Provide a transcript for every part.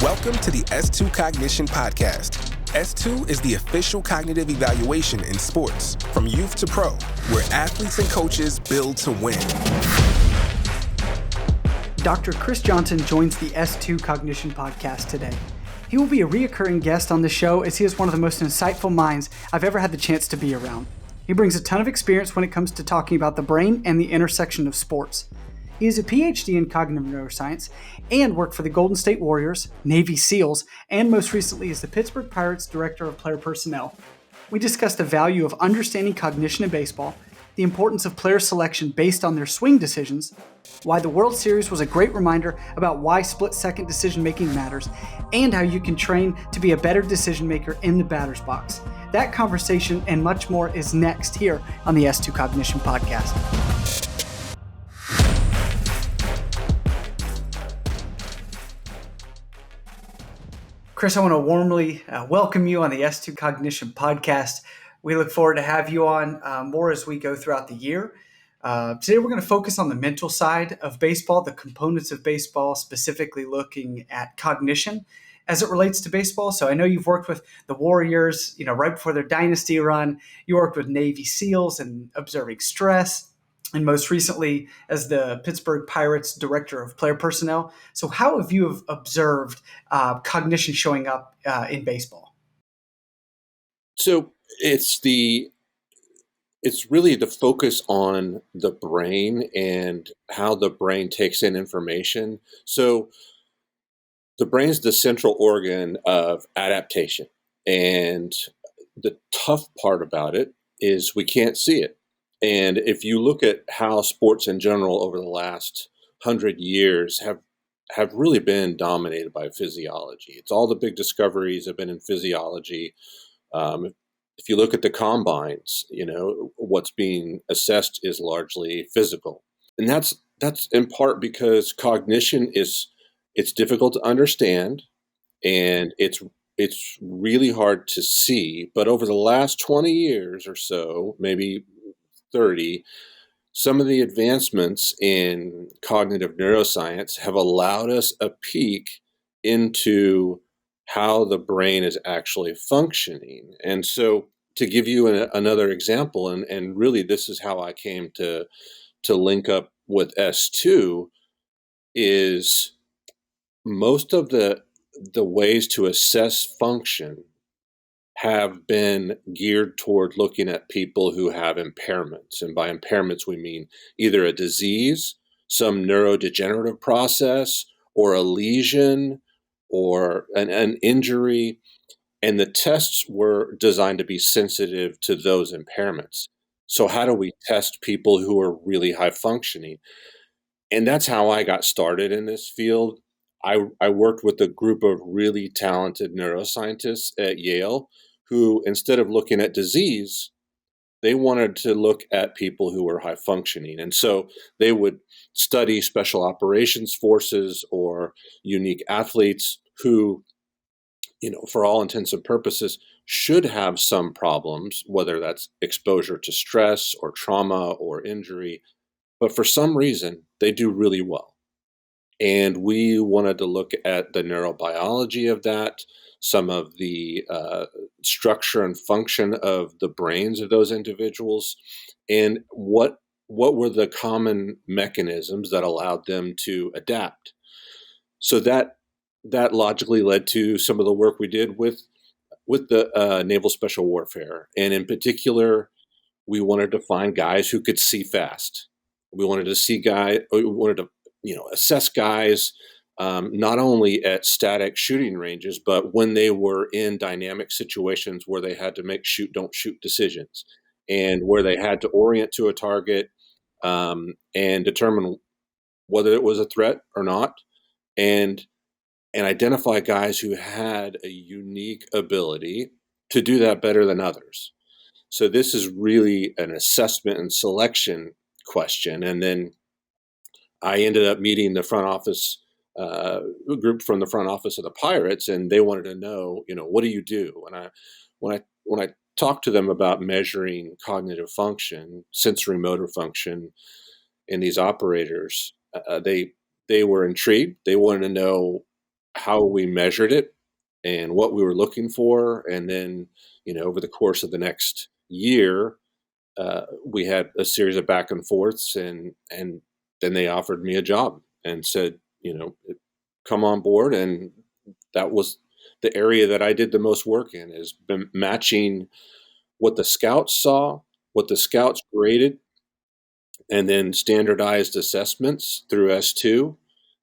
Welcome to the S2 Cognition podcast. S2 is the official cognitive evaluation in sports, from youth to pro, where athletes and coaches build to win. Dr. Chris Johnson joins the S2 Cognition podcast today. He will be a reoccurring guest on the show as he is one of the most insightful minds I've ever had the chance to be around. He brings a ton of experience when it comes to talking about the brain and the intersection of sports. He is a PhD in cognitive neuroscience and worked for the Golden State Warriors, Navy SEALs, and most recently is the Pittsburgh Pirates Director of Player Personnel. We discussed the value of understanding cognition in baseball, the importance of player selection based on their swing decisions, why the World Series was a great reminder about why split-second decision-making matters, and how you can train to be a better decision-maker in the batter's box. That conversation and much more is next here on the S2 Cognition podcast. Chris, I want to warmly welcome you on the S2 Cognition podcast. We look forward to have you on more as we go throughout the year. Today we're going to focus on the mental side of baseball, the components of baseball, specifically looking at cognition as it relates to baseball. So I know you've worked with the Warriors, right before their dynasty run. You worked with Navy SEALs and observing stress, and most recently as the Pittsburgh Pirates Director of Player Personnel. So how have you observed cognition showing up in baseball? So it's really the focus on the brain and how the brain takes in information. So the brain is the central organ of adaptation. And the tough part about it is we can't see it. And if you look at how sports in general over the last 100 years have really been dominated by physiology. It's all the big discoveries have been in physiology. If you look at the combines, what's being assessed is largely physical. And that's in part because cognition it's difficult to understand and it's really hard to see. But over the last 20 years or so, maybe 30, some of the advancements in cognitive neuroscience have allowed us a peek into how the brain is actually functioning. And so to give you another example, and really this is how I came to link up with S2, is most of the ways to assess function have been geared toward looking at people who have impairments. And by impairments, we mean either a disease, some neurodegenerative process, or a lesion, or an injury. And the tests were designed to be sensitive to those impairments. So how do we test people who are really high functioning? And that's how I got started in this field. I worked with a group of really talented neuroscientists at Yale who, instead of looking at disease, they wanted to look at people who were high functioning. And so they would study special operations forces or unique athletes who, for all intents and purposes, should have some problems, whether that's exposure to stress or trauma or injury. But for some reason, they do really well. And we wanted to look at the neurobiology of that, some of the structure and function of the brains of those individuals, and what were the common mechanisms that allowed them to adapt. So that logically led to some of the work we did with the Naval Special Warfare. And in particular, we wanted to find guys who could see fast. We wanted to assess guys not only at static shooting ranges, but when they were in dynamic situations where they had to make shoot, don't shoot decisions, and where they had to orient to a target and determine whether it was a threat or not, and identify guys who had a unique ability to do that better than others. So this is really an assessment and selection question. And then I ended up meeting the front office group from the front office of the Pirates, and they wanted to know, what do you do? And when I talked to them about measuring cognitive function, sensory motor function in these operators, they were intrigued. They wanted to know how we measured it and what we were looking for. And then, over the course of the next year, we had a series of back and forths, and then they offered me a job and said, come on board. And that was the area that I did the most work in, is matching what the scouts saw, what the scouts graded, and then standardized assessments through S2,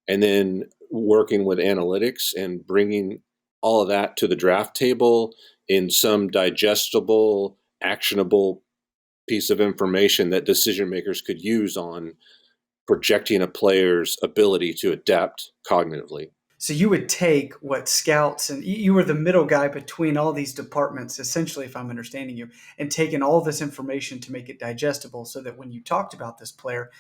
and then working with analytics and bringing all of that to the draft table in some digestible, actionable piece of information that decision makers could use on projecting a player's ability to adapt cognitively. So you would take what scouts, and you were the middle guy between all these departments, essentially, if I'm understanding you, and taking all this information to make it digestible so that when you talked about this player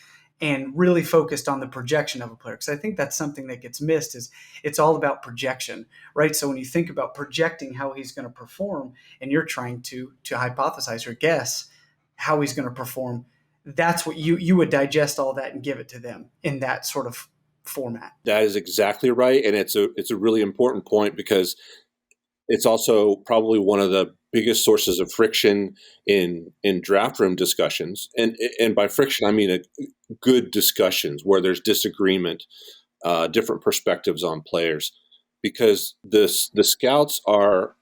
and really focused on the projection of a player, because I think that's something that gets missed, is it's all about projection, right? So when you think about projecting how he's going to perform, and you're trying to hypothesize or guess how he's going to perform, that's what you would digest all that and give it to them in that sort of format. That is exactly right, and it's a really important point, because it's also probably one of the biggest sources of friction in draft room discussions. And by friction, I mean good discussions where there's disagreement, different perspectives on players, because the scouts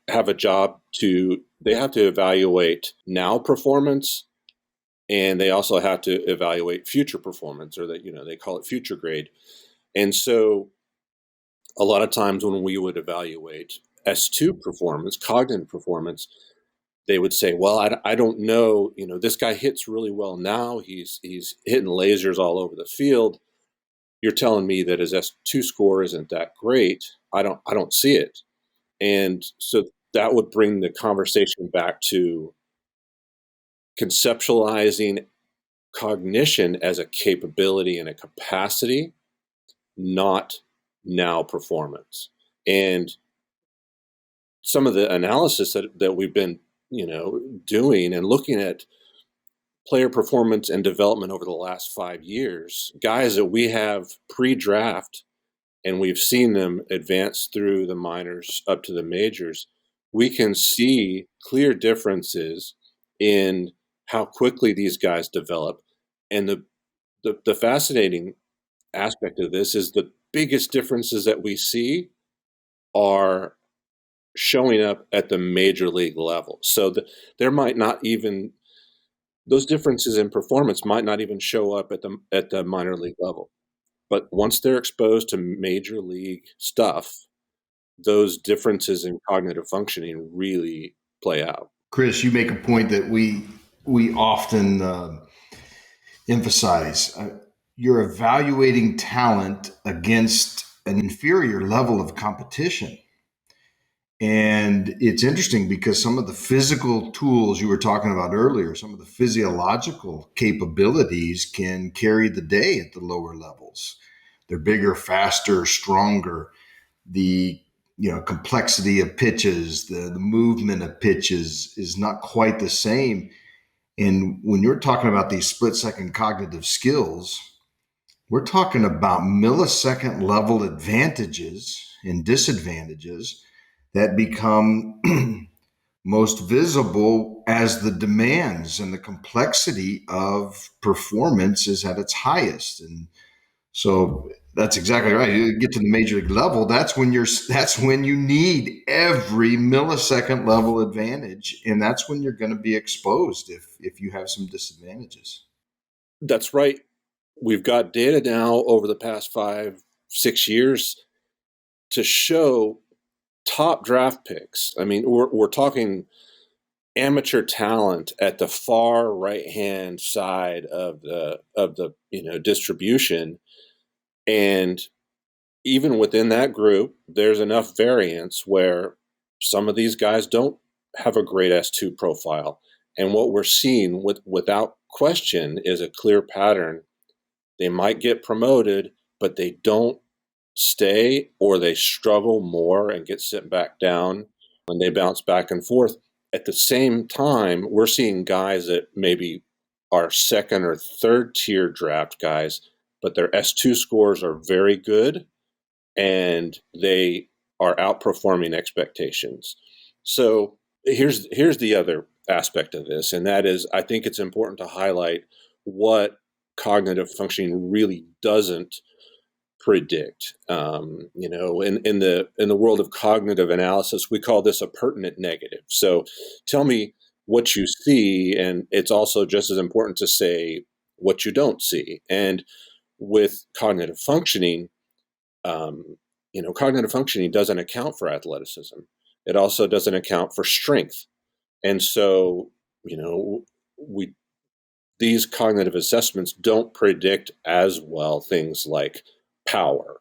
have a job they have to evaluate now performance, and they also have to evaluate future performance, or that they call it future grade. And so a lot of times when we would evaluate S2 performance, cognitive performance, they would say, well, I don't know, this guy hits really well now. He's hitting lasers all over the field. You're telling me that his S2 score isn't that great. I don't see it. And so that would bring the conversation back to conceptualizing cognition as a capability and a capacity, not now performance. And some of the analysis that we've been, doing and looking at player performance and development over the last 5 years, guys that we have pre-draft and we've seen them advance through the minors up to the majors, we can see clear differences in how quickly these guys develop. And the fascinating aspect of this is the biggest differences that we see are showing up at the major league level. So there might not even, those differences in performance might not even show up at the minor league level. But once they're exposed to major league stuff, those differences in cognitive functioning really play out. Chris, you make a point that we often emphasize. You're evaluating talent against an inferior level of competition. And it's interesting because some of the physical tools you were talking about earlier, some of the physiological capabilities can carry the day at the lower levels. They're bigger, faster, stronger. The complexity of pitches, the movement of pitches is not quite the same. And when you're talking about these split-second cognitive skills, we're talking about millisecond level advantages and disadvantages that become most visible as the demands and the complexity of performance is at its highest. And so that's exactly right. You get to the major league level, that's when you need every millisecond level advantage, and that's when you're going to be exposed if you have some disadvantages. That's right. We've got data now over the past 5-6 years to show top draft picks. I mean, we're talking amateur talent at the far right-hand side of the distribution, and even within that group, there's enough variance where some of these guys don't have a great S2 profile. And what we're seeing without question is a clear pattern. They might get promoted, but they don't stay, or they struggle more and get sent back down when they bounce back and forth. At the same time, we're seeing guys that maybe are second or third tier draft guys, but their S2 scores are very good, and they are outperforming expectations. So here's the other aspect of this, and that is, I think it's important to highlight what cognitive functioning really doesn't predict. In the world of cognitive analysis, we call this a pertinent negative. So tell me what you see, and it's also just as important to say what you don't see. And with cognitive functioning, cognitive functioning doesn't account for athleticism. It also doesn't account for strength. And so, we these cognitive assessments don't predict as well things like power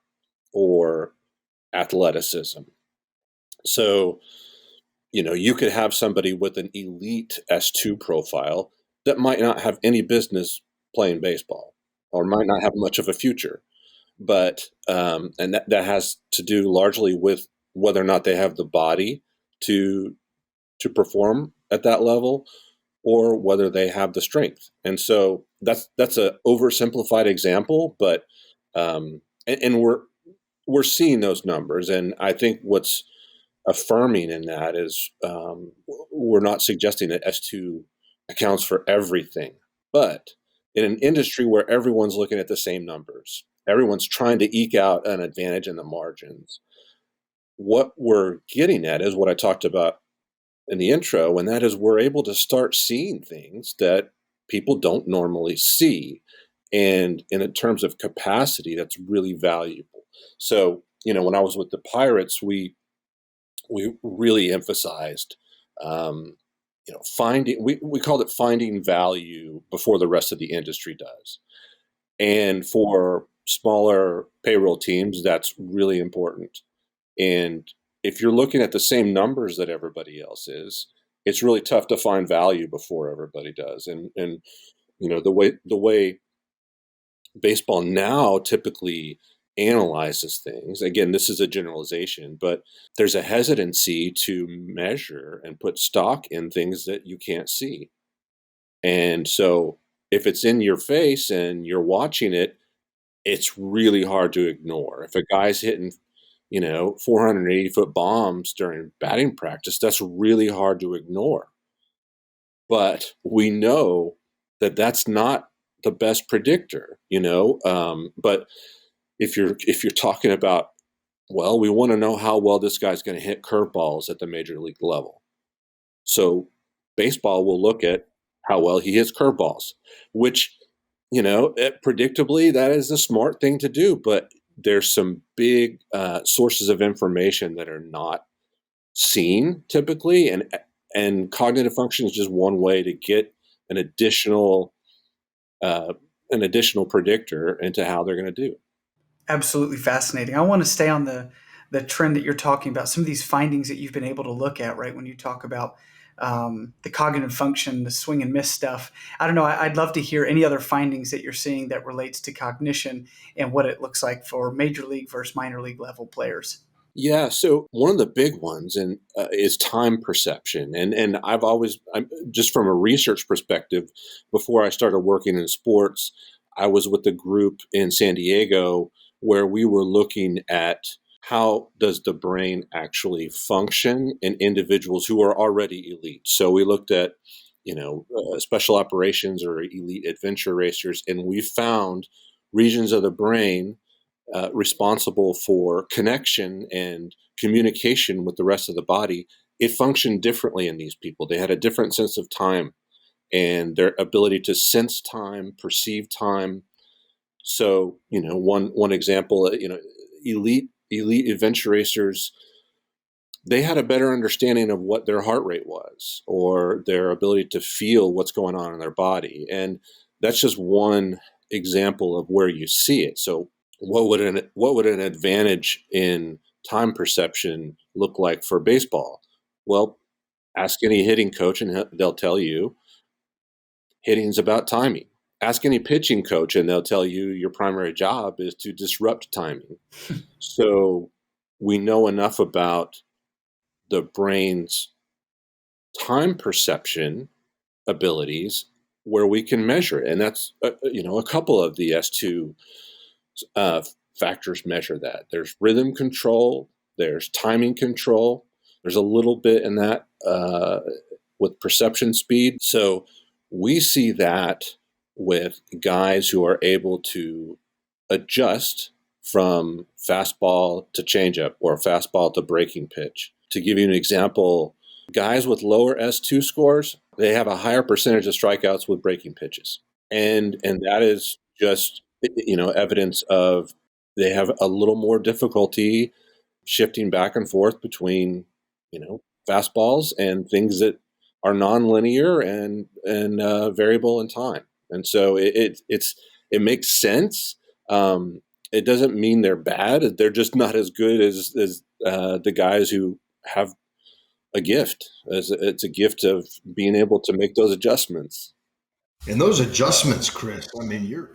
or athleticism. So, you could have somebody with an elite S2 profile that might not have any business playing baseball or might not have much of a future. But, and that has to do largely with whether or not they have the body to perform at that level, or whether they have the strength. And so that's a oversimplified example, but and we're seeing those numbers, and I think what's affirming in that is, we're not suggesting that S2 accounts for everything, but in an industry where everyone's looking at the same numbers, everyone's trying to eke out an advantage in the margins, what we're getting at is what I talked about in the intro, and that is we're able to start seeing things that people don't normally see. And in terms of capacity, that's really valuable. So, when I was with the Pirates, we really emphasized, finding, we called it finding value before the rest of the industry does. And for smaller payroll teams, that's really important. And if you're looking at the same numbers that everybody else is, it's really tough to find value before everybody does. And the way baseball now typically analyzes things, again, this is a generalization, but there's a hesitancy to measure and put stock in things that you can't see. And so if it's in your face and you're watching it, it's really hard to ignore. If a guy's hitting 480-foot bombs during batting practice, that's really hard to ignore. But we know that that's not the best predictor, but if you're talking about, well, we want to know how well this guy's going to hit curveballs at the major league level. So baseball will look at how well he hits curveballs, which, predictably, that is a smart thing to do, but there's some big sources of information that are not seen typically, and cognitive function is just one way to get an additional predictor into how they're going to do. Absolutely fascinating. I want to stay on the trend that you're talking about, some of these findings that you've been able to look at, right? When you talk about the cognitive function, the swing and miss stuff. I don't know. I'd love to hear any other findings that you're seeing that relates to cognition and what it looks like for major league versus minor league level players. Yeah, so one of the big ones is time perception, and I'm just from a research perspective, before I started working in sports, I was with a group in San Diego where we were looking at how does the brain actually function in individuals who are already elite. So we looked at special operations or elite adventure racers, and we found regions of the brain responsible for connection and communication with the rest of the body. It functioned differently in these people. They had a different sense of time and their ability to sense time, perceive time. So, one example, elite adventure racers, they had a better understanding of what their heart rate was or their ability to feel what's going on in their body. And that's just one example of where you see it. So what would an advantage in time perception look like for baseball? Well, ask any hitting coach and they'll tell you hitting's about timing. Ask any pitching coach and they'll tell you your primary job is to disrupt timing. So we know enough about the brain's time perception abilities where we can measure it. And that's, a couple of the S2 factors measure that. There's rhythm control, there's timing control, there's a little bit in that with perception speed. So we see that with guys who are able to adjust from fastball to changeup or fastball to breaking pitch. To give you an example, guys with lower S2 scores, they have a higher percentage of strikeouts with breaking pitches. And that is just, evidence of they have a little more difficulty shifting back and forth between, fastballs and things that are nonlinear and variable in time. And so it makes sense. It doesn't mean they're bad. They're just not as good as the guys who have a gift. It's a gift of being able to make those adjustments. And those adjustments, Chris, I mean, you're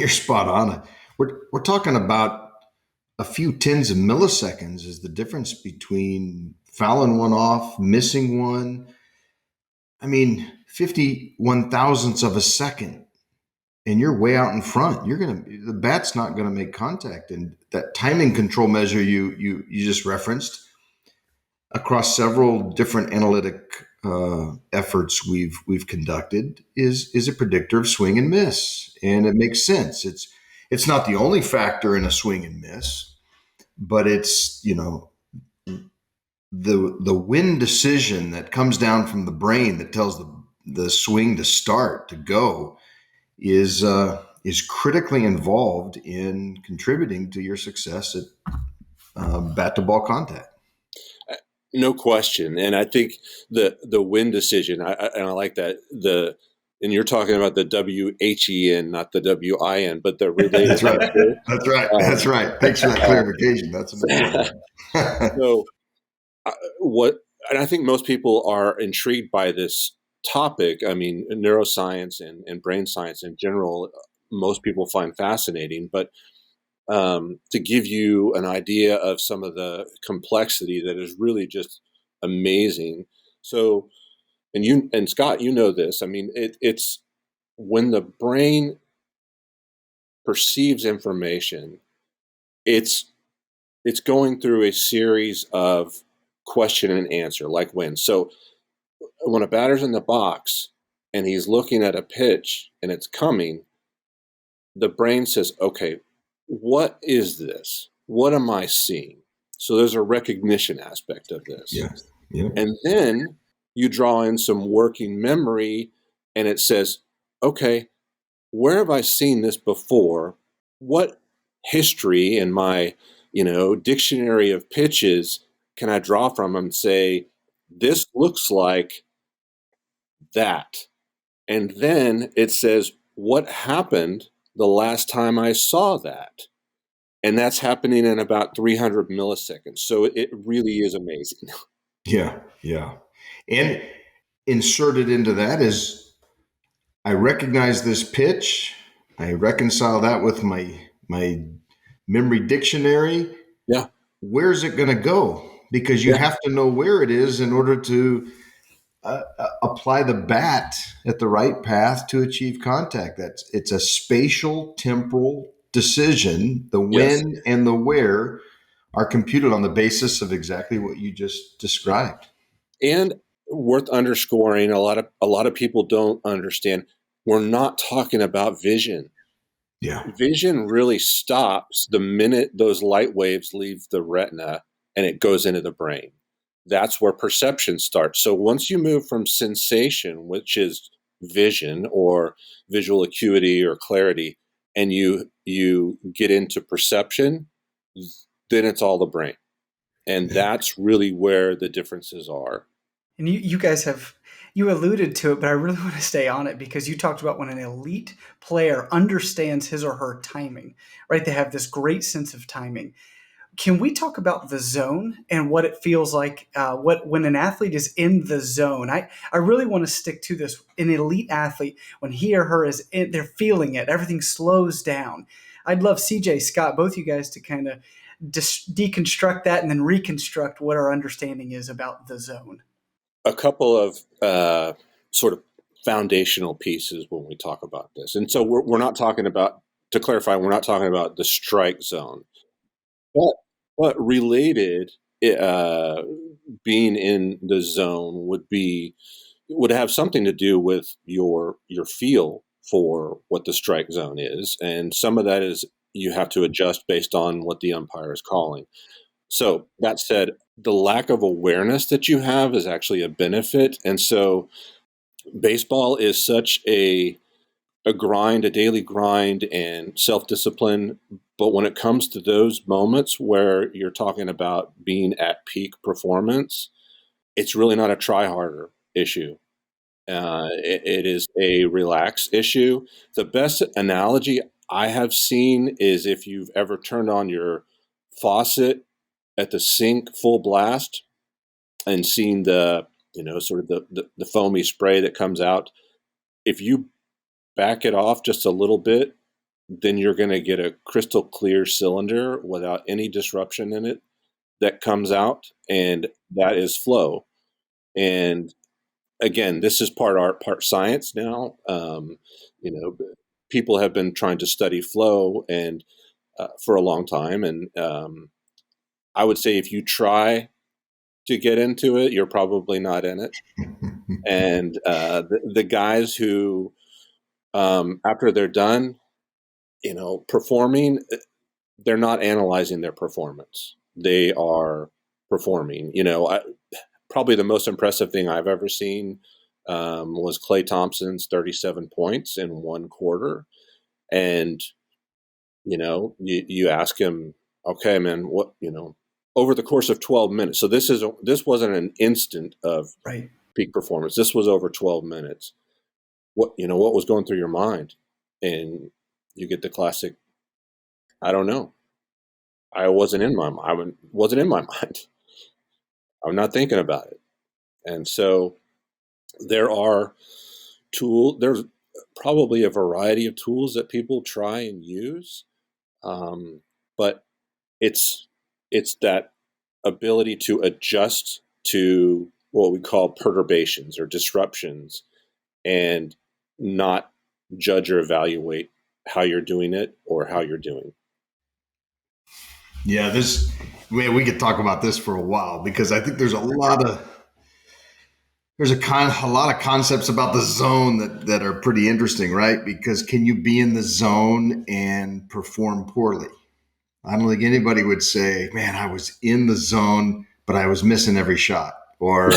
spot on. We're talking about a few tens of milliseconds is the difference between fouling one off, missing one. I mean, 51 thousandths of a second, and you're way out in front. The bat's not gonna make contact. And that timing control measure you just referenced across several different analytic efforts we've conducted is a predictor of swing and miss, and it makes sense. It's not the only factor in a swing and miss, but it's the win decision that comes down from the brain that tells the swing to start to go is critically involved in contributing to your success at bat to ball contact. No question. And I think the win decision, I like that. And you're talking about the WHEN, not the WIN, but the related. That's right. That's right. That's right. Thanks for that clarification. That's important. So and I think most people are intrigued by this topic. I mean, neuroscience and brain science in general, most people find fascinating, but to give you an idea of some of the complexity that is really just amazing. So, and Scott, you know this. I mean, it's when the brain perceives information, it's going through a series of question and answer, like when. So when a batter's in the box and he's looking at a pitch and it's coming, the brain says, okay, what is this? What am I seeing? So there's a recognition aspect of this. Yeah. Yeah. And then you draw in some working memory and it says, okay, where have I seen this before? What history in my, dictionary of pitches can I draw from and say, this looks like that? And then it says, what happened the last time I saw that? And that's happening in about 300 milliseconds. So it really is amazing. Yeah, yeah. And inserted into that is, I recognize this pitch. I reconcile that with my memory dictionary. Yeah. Where's it going to go? Because you have to know where it is in order to apply the bat at the right path to achieve contact. It's a spatial temporal decision. The when and the where are computed on the basis of exactly what you just described. And worth underscoring, a lot of people don't understand, we're not talking about vision. Yeah. Vision really stops the minute those light waves leave the retina and it goes into the brain. That's where perception starts. So once you move from sensation, which is vision or visual acuity or clarity, and you get into perception, then it's all the brain. And that's really where the differences are. And you guys you alluded to it, but I really want to stay on it because you talked about when an elite player understands his or her timing, right? They have this great sense of timing. Can we talk about the zone and what it feels like when an athlete is in the zone? I really want to stick to this. An elite athlete, when he or her is in, they're feeling it, everything slows down. I'd love CJ, Scott, both you guys to kind of deconstruct that and then reconstruct what our understanding is about the zone. A couple of sort of foundational pieces when we talk about this. And so we're not talking about to clarify, we're not talking about the strike zone, but related, uh, being in the zone would have something to do with your feel for what the strike zone is, and some of that is you have to adjust based on what the umpire is calling. So that said, the lack of awareness that you have is actually a benefit, and so baseball is such a grind, a daily grind, and self-discipline. But when it comes to those moments where you're talking about being at peak performance, it's really not a try harder issue. It is a relax issue. The best analogy I have seen is if you've ever turned on your faucet at the sink full blast and seen sort of the foamy spray that comes out. If you back it off just a little bit, then you're going to get a crystal clear cylinder without any disruption in it that comes out, and that is flow. And again, this is part art, part science now. You know, people have been trying to study flow and for a long time, and I would say if you try to get into it, you're probably not in it. And the guys who, after they're done, performing, they're not analyzing their performance. They are performing. Probably the most impressive thing I've ever seen was Klay Thompson's 37 points in one quarter. And, you ask him, okay, man, what, over the course of 12 minutes. So this wasn't an instant of Right. peak performance. This was over 12 minutes. What was going through your mind? And you get the classic, I don't know. I wasn't in my mind. I'm not thinking about it. And so there's probably a variety of tools that people try and use. But it's that ability to adjust to what we call perturbations or disruptions and not judge or evaluate how you're doing it or how you're doing. Yeah, we could talk about this for a while because I think there's a lot of concepts about the zone that are pretty interesting, right? Because can you be in the zone and perform poorly? I don't think anybody would say, man, I was in the zone, but I was missing every shot or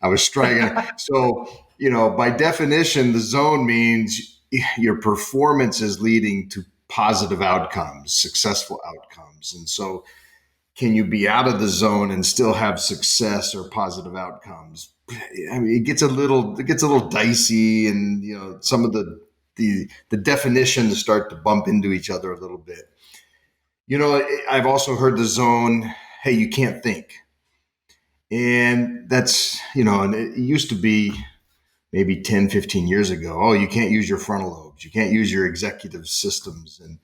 I was striking. So, by definition, the zone means your performance is leading to positive outcomes, successful outcomes. And so can you be out of the zone and still have success or positive outcomes? I mean, it gets a little dicey, and some of the definitions start to bump into each other a little bit. I've also heard the zone, hey, you can't think. And that's, and it used to be maybe 10, 15 years ago. Oh, you can't use your frontal lobes. You can't use your executive systems. And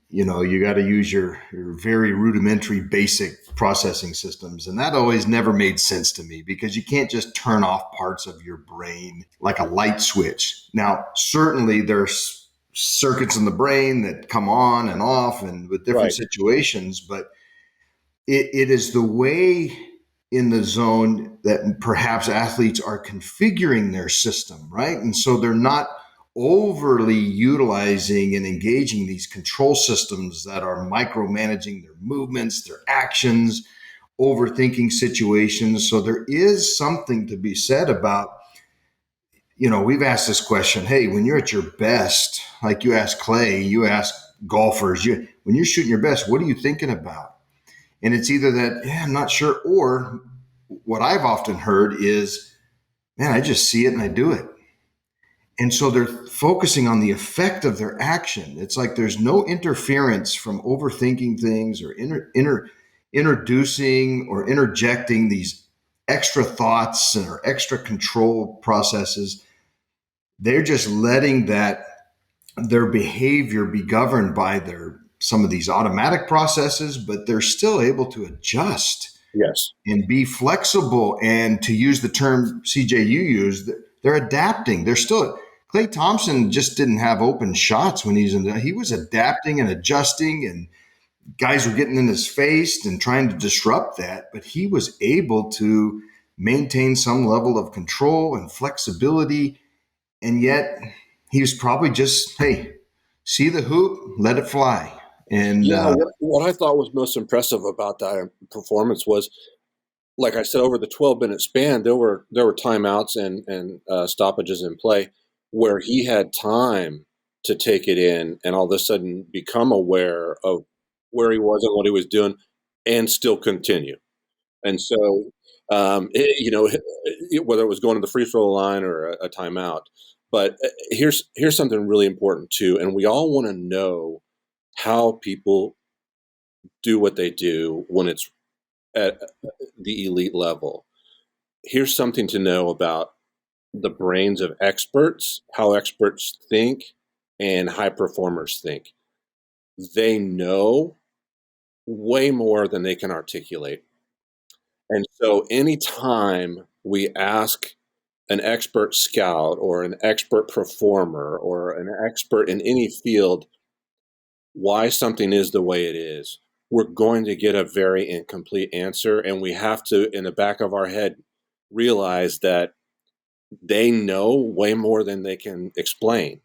you got to use your very rudimentary basic processing systems. And that always never made sense to me because you can't just turn off parts of your brain like a light switch. Now, certainly there's circuits in the brain that come on and off and with different situations, but it is the way in the zone that perhaps athletes are configuring their system, right? And so they're not overly utilizing and engaging these control systems that are micromanaging their movements, their actions, overthinking situations. So there is something to be said about, we've asked this question, hey, when you're at your best, like you ask Clay, you ask golfers, when you're shooting your best, what are you thinking about? And it's either that, I'm not sure, or what I've often heard is, man, I just see it and I do it. And so they're focusing on the effect of their action. It's like there's no interference from overthinking things or introducing or interjecting these extra thoughts or extra control processes. They're just letting their behavior be governed by some of these automatic processes, but they're still able to adjust. Yes. And be flexible. And to use the term CJ you used, they're adapting. Klay Thompson just didn't have open shots when he was adapting and adjusting, and guys were getting in his face and trying to disrupt that, but he was able to maintain some level of control and flexibility. And yet he was probably just, hey, see the hoop, let it fly. And Yeah, what I thought was most impressive about that performance was, like I said, over the 12-minute span, there were timeouts and stoppages in play where he had time to take it in and all of a sudden become aware of where he was and what he was doing and still continue. And so, whether it was going to the free throw line or a timeout, but here's something really important too, and we all want to know how people do what they do when it's at the elite level. Here's something to know about the brains of experts, how experts think, and high performers think. They know way more than they can articulate. And so anytime we ask an expert scout or an expert performer or an expert in any field why something is the way it is, we're going to get a very incomplete answer. And we have to, in the back of our head, realize that they know way more than they can explain.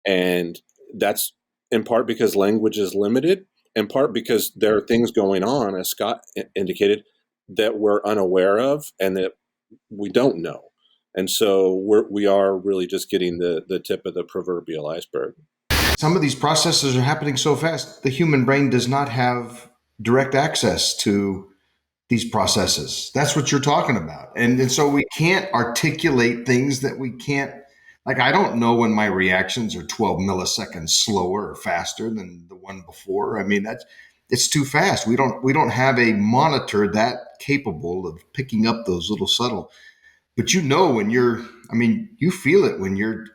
And that's in part because language is limited, in part because there are things going on, as Scott indicated, that we're unaware of and that we don't know. And so we are really just getting the tip of the proverbial iceberg. Some of these processes are happening so fast, the human brain does not have direct access to these processes. That's what you're talking about. And so we can't articulate things that we can't, like, I don't know when my reactions are 12 milliseconds slower or faster than the one before. I mean, it's too fast. We don't have a monitor that capable of picking up those little subtle, but when you feel it when you're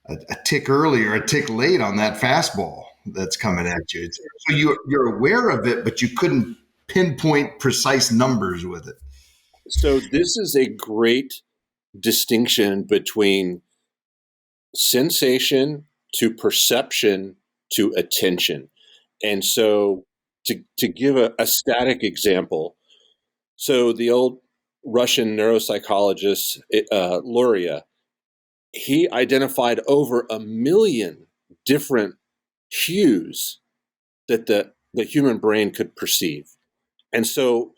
a tick early or a tick late on that fastball that's coming at you. So you're aware of it, but you couldn't pinpoint precise numbers with it. So this is a great distinction between sensation to perception to attention. And so to give a static example, so the old Russian neuropsychologist, Luria, he identified over 1 million different hues that the human brain could perceive. And so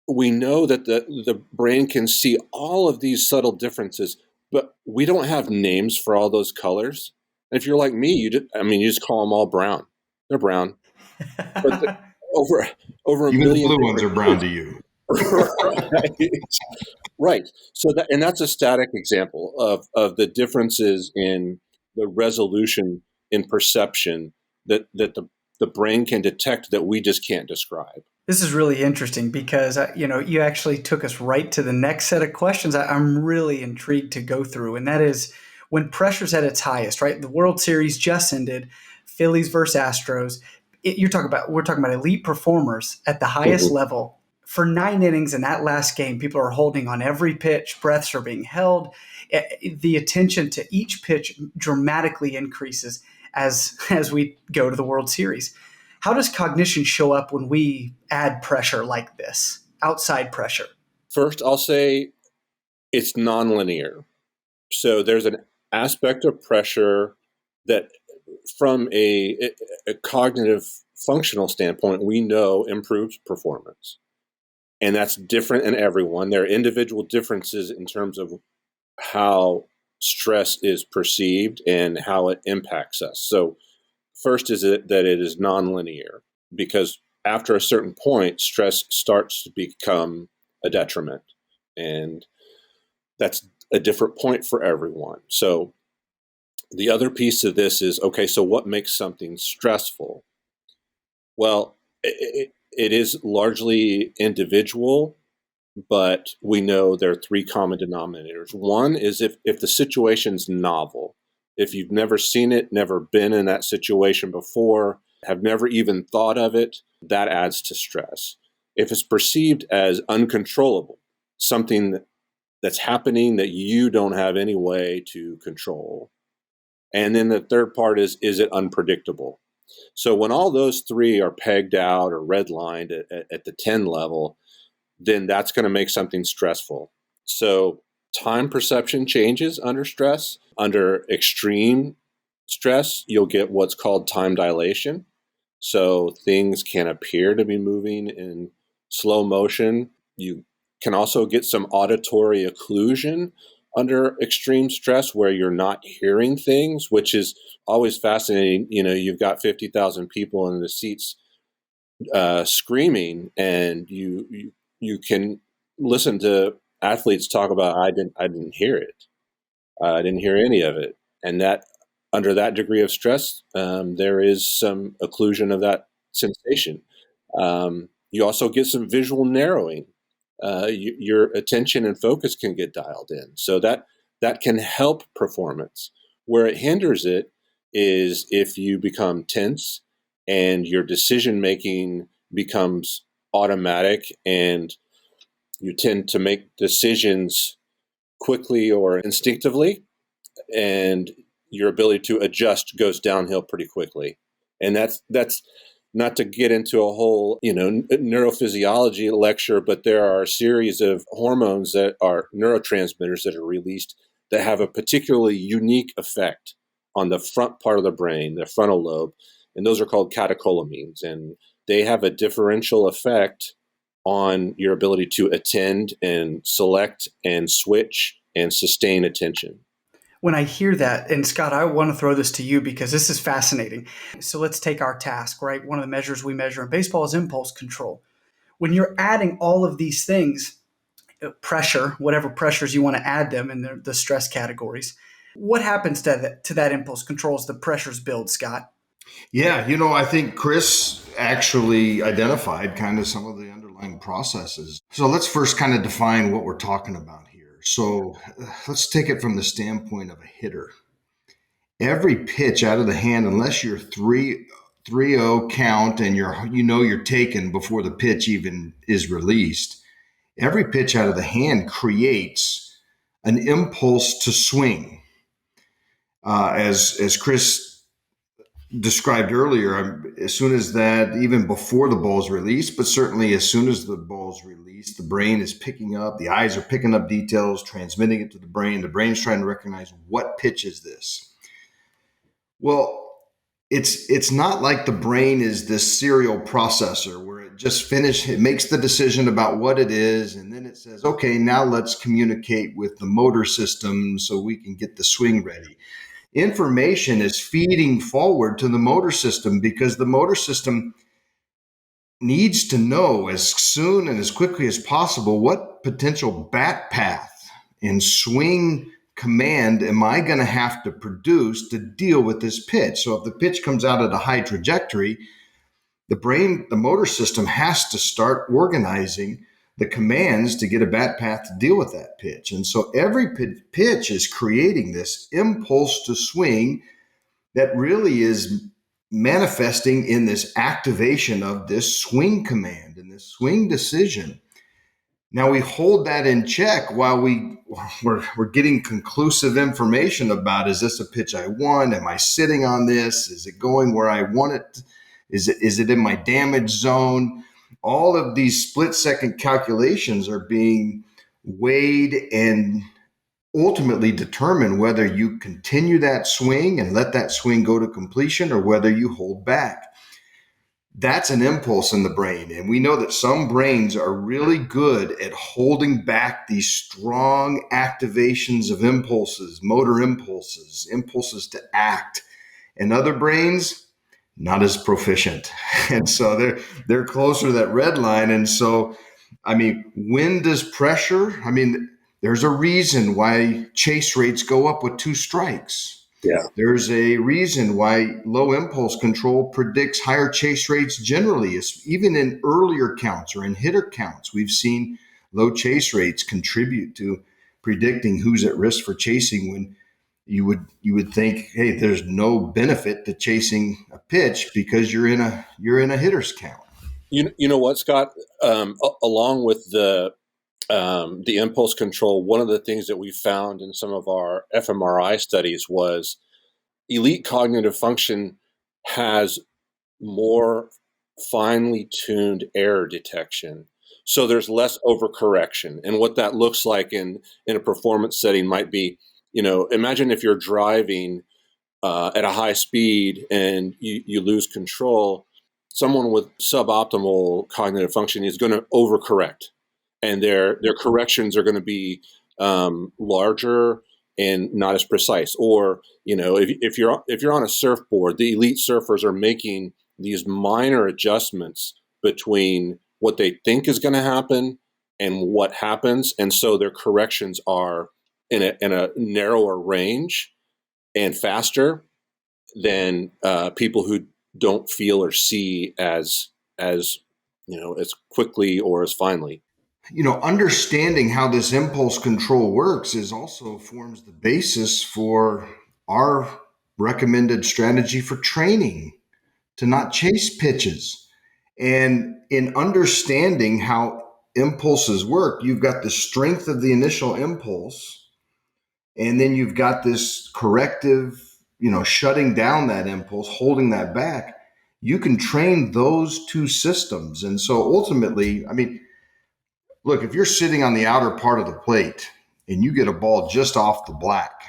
we know that the brain can see all of these subtle differences, but we don't have names for all those colors. And if you're like me, you just call them all brown. They're brown. But over Even 1 million the blue ones are brown to you. Right. So that's a static example of the differences in the resolution in perception that the brain can detect that we just can't describe. This is really interesting because, you actually took us right to the next set of questions I'm really intrigued to go through. And that is when pressure's at its highest, right? The World Series just ended, Phillies versus Astros. We're talking about elite performers at the highest level. For 9 innings in that last game, people are holding on every pitch. Breaths are being held. The attention to each pitch dramatically increases as we go to the World Series. How does cognition show up when we add pressure like this, outside pressure? First, I'll say it's nonlinear. So there's an aspect of pressure that from a cognitive functional standpoint, we know improves performance. And that's different in everyone. There are individual differences in terms of how stress is perceived and how it impacts us. So first is that it is nonlinear, because after a certain point, stress starts to become a detriment. And that's a different point for everyone. So the other piece of this is, okay, so what makes something stressful? Well, it is largely individual, but we know there are 3 common denominators. One is if the situation's novel. If you've never seen it, never been in that situation before, have never even thought of it, that adds to stress. If it's perceived as uncontrollable, something that's happening that you don't have any way to control. And then the third part is it unpredictable? So when all those three are pegged out or redlined at the 10 level, then that's going to make something stressful. So time perception changes under stress. Under extreme stress, you'll get what's called time dilation. So things can appear to be moving in slow motion. You can also get some auditory occlusion under extreme stress where you're not hearing things, which is always fascinating. You've got 50,000 people in the seats screaming, and you can listen to athletes talk about, I didn't hear it. I didn't hear any of it. And that under that degree of stress, there is some occlusion of that sensation. You also get some visual narrowing. Your attention and focus can get dialed in. So that can help performance. Where it hinders it is if you become tense and your decision making becomes automatic and you tend to make decisions quickly or instinctively, and your ability to adjust goes downhill pretty quickly. And that's not to get into a whole, neurophysiology lecture, but there are a series of hormones that are neurotransmitters that are released that have a particularly unique effect on the front part of the brain, the frontal lobe, and those are called catecholamines, and they have a differential effect on your ability to attend and select and switch and sustain attention. When I hear that, and Scott, I want to throw this to you because this is fascinating. So let's take our task, right? One of the measures we measure in baseball is impulse control. When you're adding all of these things, pressure, whatever pressures you want to add them in the stress categories, what happens to that impulse control as the pressures build, Scott? Yeah, I think Chris actually identified kind of some of the underlying processes. So let's first kind of define what we're talking about here. So let's take it from the standpoint of a hitter. Every pitch out of the hand, unless you're 3-0 count and you're taken before the pitch even is released, every pitch out of the hand creates an impulse to swing. As Chris described earlier, as soon as that, even before the ball is released, but certainly as soon as the ball is released, the brain is picking up, the eyes are picking up details, transmitting it to the brain. The brain's trying to recognize, what pitch is this? Well, it's not like the brain is this serial processor where it makes the decision about what it is, and then it says, okay, now let's communicate with the motor system so we can get the swing ready. Information is feeding forward to the motor system because the motor system needs to know as soon and as quickly as possible what potential bat path and swing command am I going to have to produce to deal with this pitch. So if the pitch comes out at a high trajectory, the motor system has to start organizing the commands to get a bat path to deal with that pitch. And so every pitch is creating this impulse to swing that really is manifesting in this activation of this swing command and this swing decision. Now we hold that in check while we're getting conclusive information about, is this a pitch I want? Am I sitting on this? Is it going where I want it? Is it in my damage zone? All of these split-second calculations are being weighed and ultimately determine whether you continue that swing and let that swing go to completion or whether you hold back. That's an impulse in the brain. And we know that some brains are really good at holding back these strong activations of impulses, motor impulses, impulses to act. And other brains, not as proficient. And so they're closer to that red line. And so, when does pressure? There's a reason why chase rates go up with 2 strikes. Yeah. There's a reason why low impulse control predicts higher chase rates generally. Even in earlier counts or in hitter counts, we've seen low chase rates contribute to predicting who's at risk for chasing, when you would think, hey, there's no benefit to chasing a pitch because you're in a hitter's count. You know what, Scott? Along with the the impulse control, one of the things that we found in some of our fMRI studies was elite cognitive function has more finely tuned error detection. So there's less overcorrection. And what that looks like in a performance setting might be, imagine if you're driving at a high speed and you lose control, someone with suboptimal cognitive function is going to overcorrect, and their corrections are going to be larger and not as precise. Or if you're on a surfboard, the elite surfers are making these minor adjustments between what they think is going to happen and what happens, and so their corrections are in a narrower range and faster than people who don't feel or see as as quickly or as finely. Understanding how this impulse control works is also forms the basis for our recommended strategy for training to not chase pitches. And in understanding how impulses work, you've got the strength of the initial impulse, and then you've got this corrective, shutting down that impulse, holding that back. You can train those two systems. And so ultimately, look, if you're sitting on the outer part of the plate and you get a ball just off the black,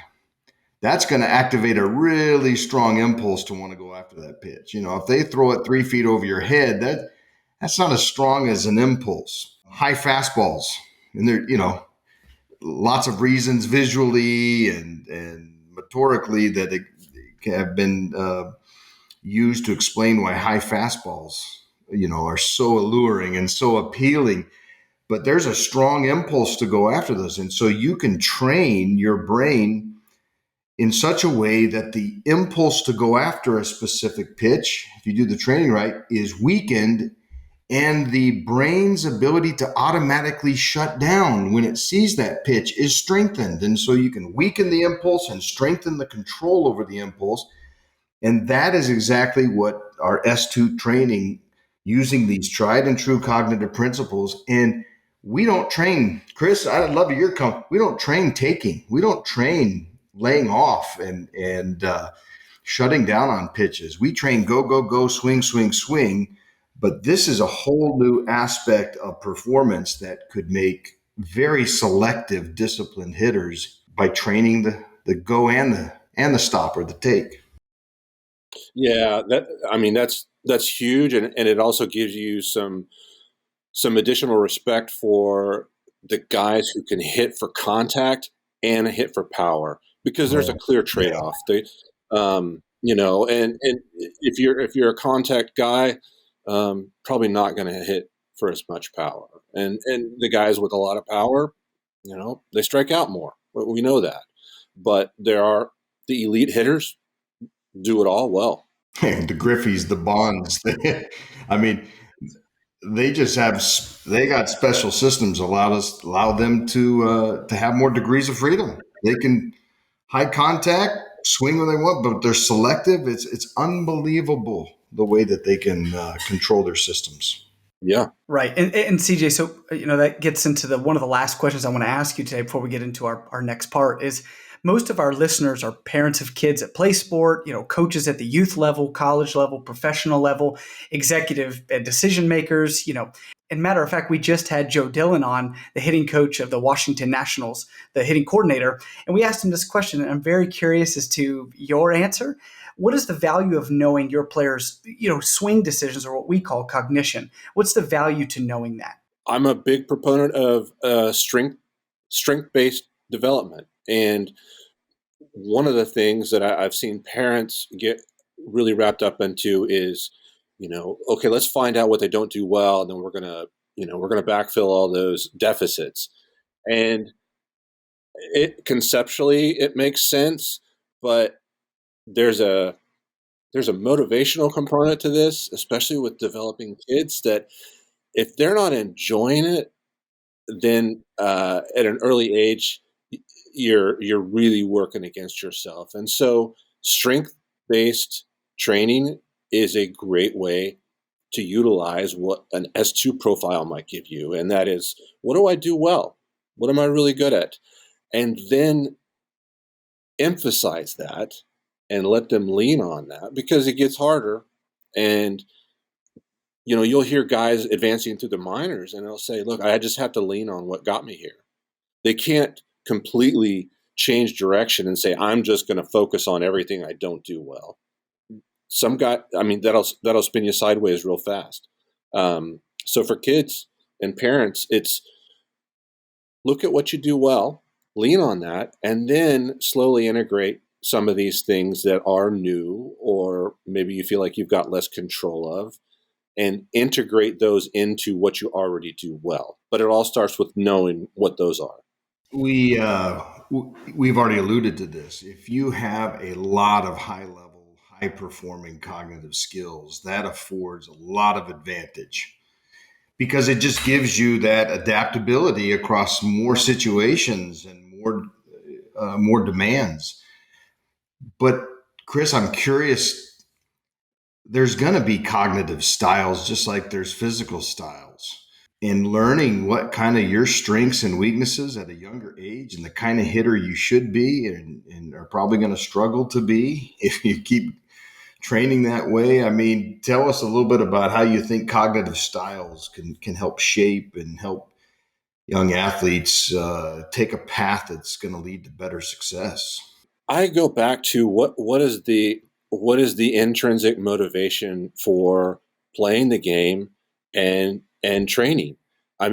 that's going to activate a really strong impulse to want to go after that pitch. If they throw it 3 feet over your head, that's not as strong as an impulse. High fastballs, and there, lots of reasons visually and motorically that have been used to explain why high fastballs, are so alluring and so appealing. But there's a strong impulse to go after those. And so you can train your brain in such a way that the impulse to go after a specific pitch, if you do the training right, is weakened, and the brain's ability to automatically shut down when it sees that pitch is strengthened. And so you can weaken the impulse and strengthen the control over the impulse. And that is exactly what our S2 training, using these tried and true cognitive principles. And we don't train, Chris, I love your comment. We don't train taking. We don't train laying off and shutting down on pitches. We train go, go, go, swing, swing, swing. But this is a whole new aspect of performance that could make very selective, disciplined hitters by training the go and the stop or the take. Yeah, that's huge, and it also gives you some additional respect for the guys who can hit for contact and hit for power, because there's a clear trade-off. And if you're a contact guy, probably not going to hit for as much power. And the guys with a lot of power, they strike out more. We know that. But there are the elite hitters do it all well. The Griffeys, the Bonds. They got special systems allow them to have more degrees of freedom. They can high contact, swing when they want, but they're selective. It's unbelievable the way that they can control their systems. Yeah. Right. And CJ, so, that gets into one of the last questions I want to ask you today before we get into our next part is, most of our listeners are parents of kids that play sport, coaches at the youth level, college level, professional level, executive and decision makers, And matter of fact, we just had Joe Dillon on, the hitting coach of the Washington Nationals, the hitting coordinator. And we asked him this question, and I'm very curious as to your answer. What is the value of knowing your players', swing decisions, or what we call cognition? What's the value to knowing that? I'm a big proponent of strength-based development. And one of the things that I've seen parents get really wrapped up into is, okay, let's find out what they don't do well, and then we're gonna backfill all those deficits. And conceptually it makes sense, but there's a motivational component to this, especially with developing kids, that if they're not enjoying it, then at an early age, you're really working against yourself. And so strength-based training is a great way to utilize what an S2 profile might give you. And that is, what do I do well? What am I really good at? And then emphasize that and let them lean on that, because it gets harder. And, you'll hear guys advancing through the minors and they'll say, look, I just have to lean on what got me here. They can't completely change direction and say, I'm just going to focus on everything I don't do well. Some guy, that'll spin you sideways real fast. So for kids and parents, it's look at what you do well, lean on that, and then slowly integrate some of these things that are new, or maybe you feel like you've got less control of, and integrate those into what you already do well. But it all starts with knowing what those are. We've already alluded to this. If you have a lot of high-level, high-performing cognitive skills, that affords a lot of advantage, because it just gives you that adaptability across more situations and more demands. But Chris, I'm curious, there's going to be cognitive styles just like there's physical styles. And learning what kind of your strengths and weaknesses at a younger age and the kind of hitter you should be and are probably going to struggle to be if you keep training that way. Tell us a little bit about how you think cognitive styles can help shape and help young athletes take a path that's going to lead to better success. I go back to what is the intrinsic motivation for playing the game and training. I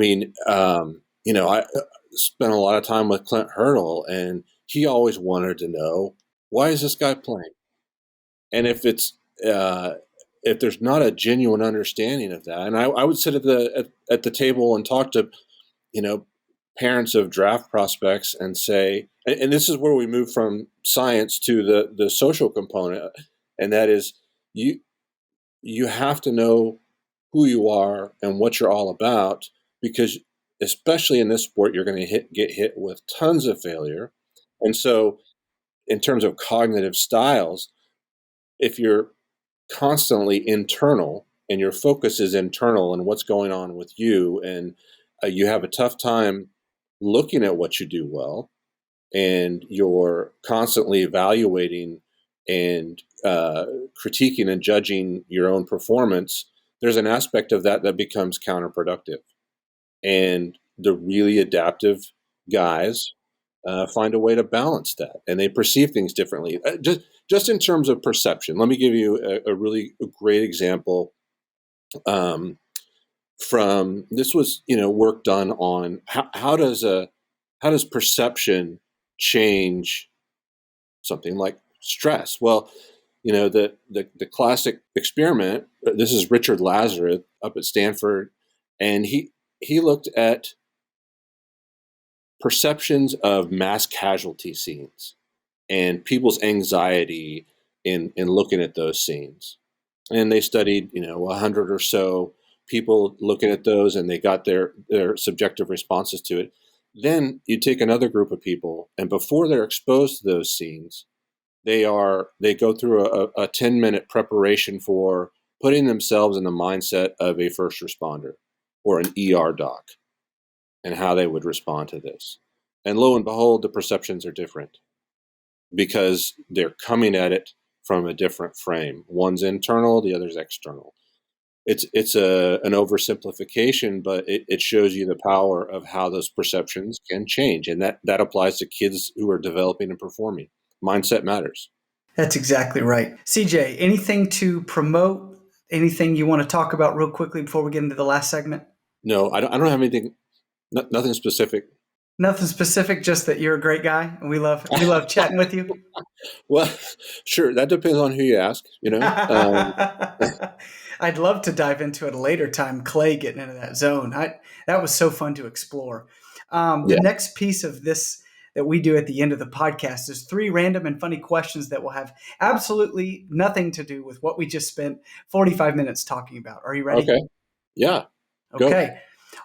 spent a lot of time with Clint Hurdle, and he always wanted to know, why is this guy playing? And if there's not a genuine understanding of that, and I would sit at the table and talk to, parents of draft prospects and say, and this is where we move from science to the social component, and that is you have to know who you are and what you're all about, because especially in this sport, you're going to get hit with tons of failure. And so in terms of cognitive styles, if you're constantly internal and your focus is internal and what's going on with you, and you have a tough time looking at what you do well, and you're constantly evaluating and critiquing and judging your own performance, there's an aspect of that becomes counterproductive. And the really adaptive guys find a way to balance that, and they perceive things differently. Just in terms of perception, let me give you a really great example. From this was work done on how does perception change something like stress. Well, the classic experiment, this is Richard Lazarus up at Stanford, and he looked at perceptions of mass casualty scenes and people's anxiety in looking at those scenes. And they studied 100 or so people looking at those, and they got their subjective responses to it. Then you take another group of people, and before they're exposed to those scenes, they go through a 10-minute preparation for putting themselves in the mindset of a first responder or an ER doc, and how they would respond to this. And lo and behold, the perceptions are different, because they're coming at it from a different frame. One's internal, the other's external. It's an oversimplification, but it shows you the power of how those perceptions can change. And that applies to kids who are developing and performing. Mindset matters. That's exactly right. CJ, anything to promote? Anything you want to talk about real quickly before we get into the last segment? No, I don't have anything, nothing specific. Nothing specific, just that you're a great guy, and we love chatting with you. Well, sure. That depends on who you ask, I'd love to dive into it a later time, Clay getting into that zone. That was so fun to explore. The next piece of this that we do at the end of the podcast is 3 random and funny questions that will have absolutely nothing to do with what we just spent 45 minutes talking about. Are you ready? Okay. Yeah. Okay. Go.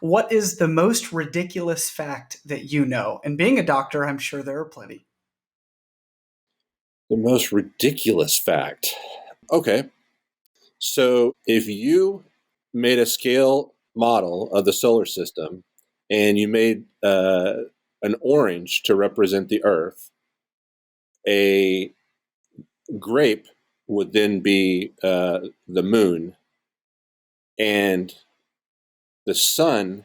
What is the most ridiculous fact that you know? And being a doctor, I'm sure there are plenty. The most ridiculous fact. Okay. So if you made a scale model of the solar system, and you made an orange to represent the Earth, a grape would then be the moon, and the sun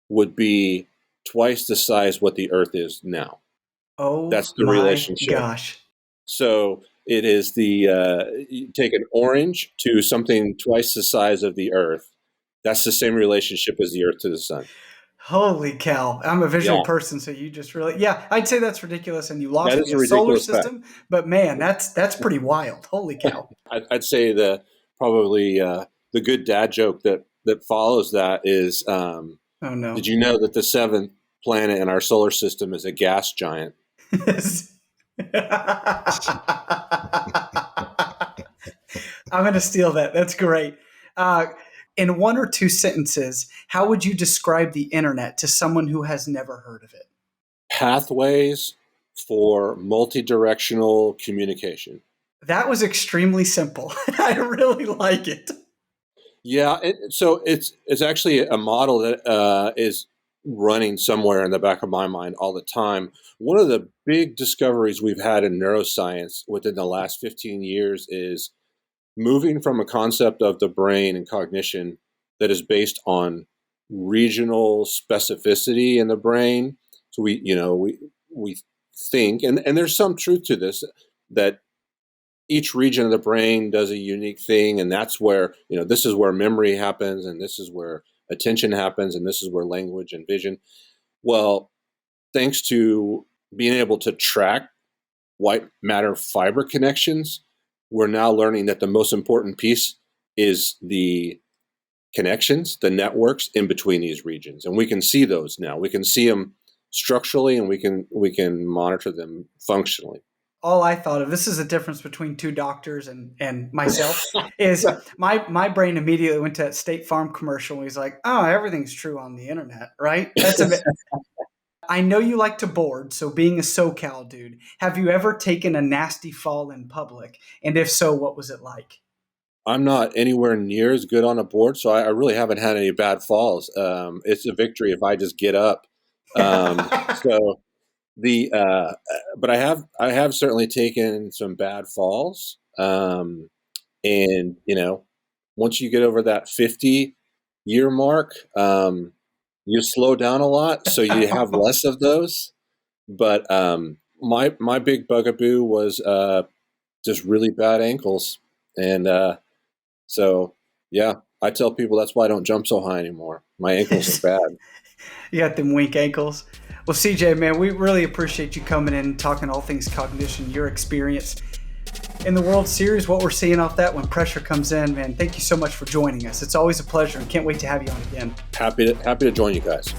would be twice the size what the Earth is now. Oh, that's the my relationship. gosh. So it is you take an orange to something twice the size of the Earth. That's the same relationship as the Earth to the sun. Holy cow. I'm a visual Yeah. person, so you just really, I'd say that's ridiculous, and you That lost is me a a solar ridiculous fact. system, but man, that's pretty wild. Holy cow. I'd say probably the good dad joke that follows that is, Oh, no. did you know that the seventh planet in our solar system is a gas giant? I'm going to steal that. That's great. In one or two sentences, how would you describe the internet to someone who has never heard of it? Pathways for multi-directional communication. That was extremely simple. I really like it. Yeah, so it's actually a model that is running somewhere in the back of my mind all the time. One of the big discoveries we've had in neuroscience within the last 15 years is moving from a concept of the brain and cognition that is based on regional specificity in the brain. So we think, and there's some truth to this, that each region of the brain does a unique thing, and that's where, this is where memory happens, and this is where attention happens, and this is where language and vision. Well, thanks to being able to track white matter fiber connections, we're now learning that the most important piece is the connections, the networks in between these regions. And we can see those now. We can see them structurally, and we can monitor them functionally. All I thought of, this is the difference between two doctors and myself, is my brain immediately went to that State Farm commercial and he's like, oh, everything's true on the internet, right? That's a bit. I know you like to board, so being a SoCal dude, have you ever taken a nasty fall in public? And if so, what was it like? I'm not anywhere near as good on a board, so I really haven't had any bad falls. It's a victory if I just get up. So but I have certainly taken some bad falls. And once you get over that 50-year mark, you slow down a lot, so you have less of those. But my big bugaboo was just really bad ankles, and so yeah, I tell people that's why I don't jump so high anymore. My ankles are bad. You got them weak ankles. Well, CJ, man, we really appreciate you coming in and talking all things cognition, your experience in the World Series, what we're seeing off that when pressure comes in, man. Thank you so much for joining us. It's always a pleasure, and can't wait to have you on again. Happy to join you guys.